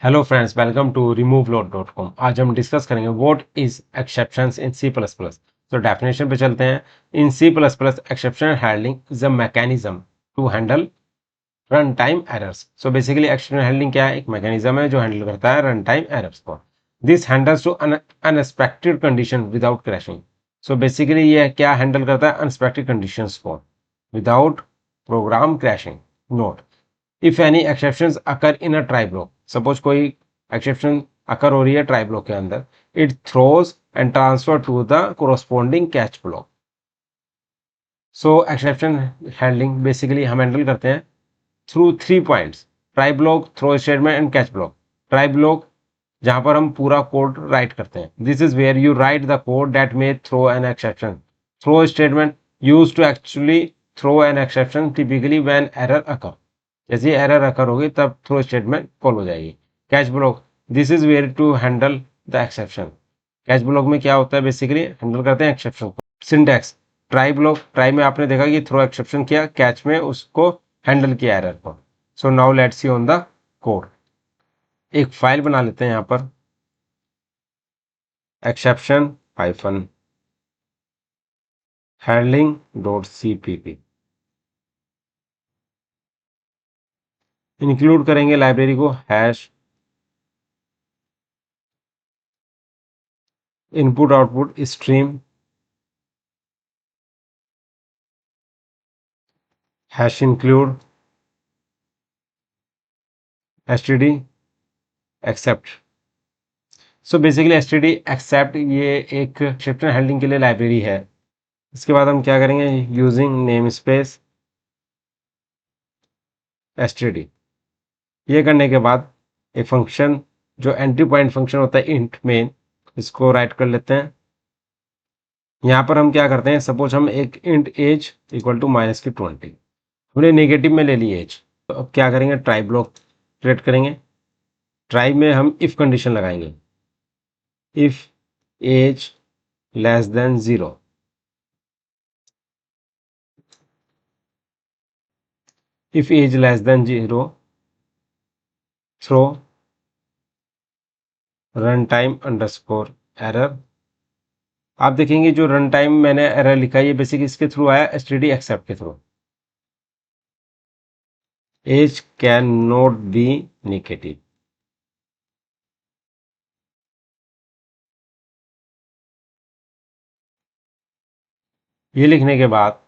Hello friends, welcome to removeload.com। आज हम discuss करेंगे what is exceptions in C plus plus. तो definition पे चलते हैं। In C plus plus exception handling is a mechanism to handle run time errors. So basically exception handling क्या है? एक मैकेनिज्म है जो हैंडल करता है रन टाइम एरर्स को। This handles to unexpected condition without crashing. So basically ये क्या हैंडल करता है? अनएक्सपेक्टेड कंडीशंस को without program crashing. Note, if any exceptions occur in a try block, suppose कोई एक्सेप्शन अकर हो रही है ट्राई ब्लॉक के अंदर, it throws and transfer to the corresponding catch block. So exception handling basically हम handle करते हैं through 3 points: try block, throw statement and catch block. Try block जहां पर हम पूरा कोड राइट करते हैं, this is where you write the code that may throw an exception. Throw statement use to actually throw an exception typically when error occur. जैसे error अकर होगी तब throw statement call हो जाएगी। Catch block, this is where to handle the exception. Catch block में क्या होता है? Basically handle करते हैं एक्सेप्शन को। सिंटैक्स, ट्राई ब्लॉक, ट्राई में आपने देखा कि थ्रो एक्सेप्शन किया, कैच में उसको हैंडल किया एरर को। So now let's see on the code. एक फाइल बना लेते हैं यहां पर, exception hyphen handling dot cpp। Include करेंगे लाइब्रेरी को hash input output stream hash include std except. So basically std except ये एक एक्सेप्शन हैंडलिंग के लिए लाइब्रेरी है। इसके बाद हम क्या करेंगे? Using name space std। ये करने के बाद एक फंक्शन जो एंट्री पॉइंट फंक्शन होता है इंट मेन, इसको राइट कर लेते हैं। यहाँ पर हम क्या करते हैं? सपोज हम एक इंट एज इक्वल टू -20 हमने नेगेटिव में ले ली एज। तो अब क्या करेंगे? ट्राई ब्लॉक क्रिएट करेंगे। ट्राई में हम इफ कंडीशन लगाएंगे, if age less than 0। If age less than 0 throw run time underscore error. आप देखेंगे जो रन टाइम मैंने एरर लिखा है ये बेसिक इसके थ्रू आया, std एक्सेप्ट के through. Age can not be negative. ये लिखने के बाद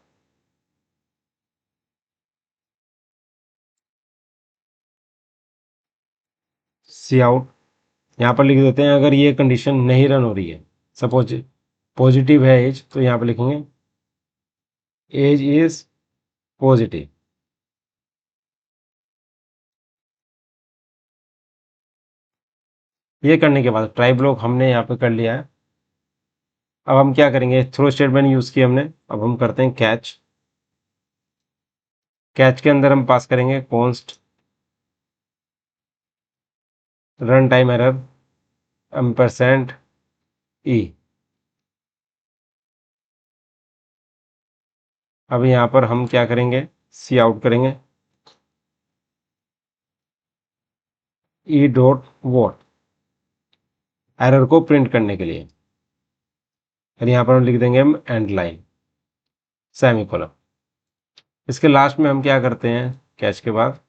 सी आउट यहां पर लिख देते हैं। अगर ये कंडीशन नहीं रन हो रही है, सपोज पॉजिटिव है एज, तो यहां पर लिखेंगे एज इज पॉजिटिव। ये करने के बाद ट्राई ब्लॉक हमने यहाँ पे कर लिया है। अब हम क्या करेंगे? थ्रो स्टेटमेंट यूज किया हमने, अब हम करते हैं कैच। कैच के अंदर हम पास करेंगे const run time error ampersand e. अब यहाँ पर हम क्या करेंगे? सी आउट करेंगे ई डॉट वॉट एरर को प्रिंट करने के लिए। और यहाँ पर हम लिख देंगे हम एंड लाइन सेमीकोलन। इसके लास्ट में हम क्या करते हैं? कैच के बाद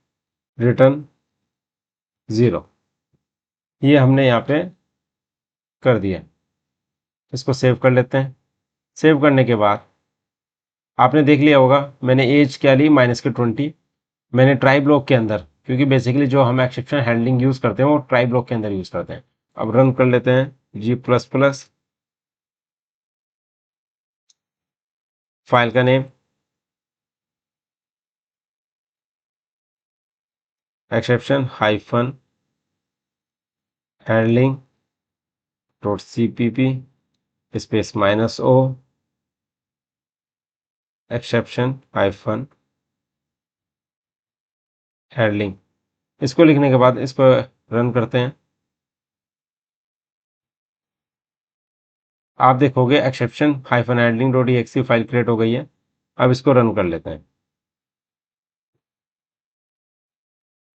रिटर्न 0। ये हमने यहाँ पे कर दिया। इसको सेव कर लेते हैं। सेव करने के बाद आपने देख लिया होगा मैंने एज क्या ली? -20। मैंने ट्राई ब्लॉक के अंदर, क्योंकि बेसिकली जो हम एक्सेप्शन हैंडलिंग यूज करते हैं वो ट्राई ब्लॉक के अंदर यूज करते हैं। अब रन कर लेते हैं g++ फाइल का name exception hyphen handling dot cpp space -o exception hyphen handling. इसको लिखने के बाद इसको रन करते हैं। आप देखोगे exception hyphen handling dot exe file create हो गई है। अब इसको रन कर लेते हैं।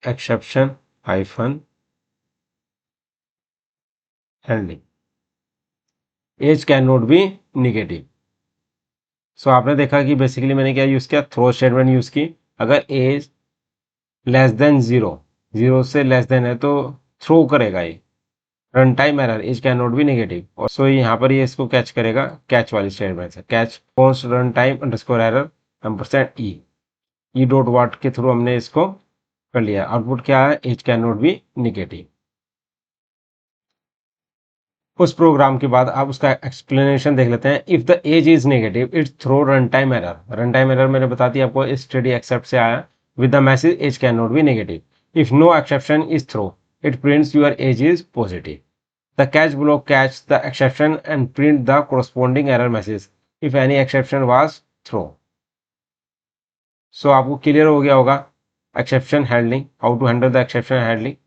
Exception hyphen handling, age can not be negative. So आपने देखा कि बेसिकली मैंने क्या यूज़ किया, थ्रो स्टेटमेंट यूज़ की। अगर एज लेस देन 0, 0 से लेस देन है तो थ्रो करेगा ये। Run time error, age can not be negative, और सो यहाँ पर ये इसको कैच करेगा कैच वाली स्टेटमेंट से, catch const run time underscore error ampersand e dot what के थ्रू हमने इसको कर लिया। आउटपुट क्या है, age can not be negative. उस प्रोग्राम के बाद आप उसका एक्सप्लेनेशन देख लेते हैं। If the age is negative it's throw run time error. Run time error मैंने बता दिया आपको, स्टडी एक्सेप्ट से आया with the message age can not be negative. If no exception is throw it prints your age is positive. The catch block catch the exception and print the corresponding error message if any exception was thrown. So आपको clear हो गया होगा exception handling, how to handle the exception handling.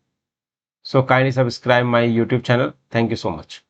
So kindly subscribe my YouTube channel. Thank you so much.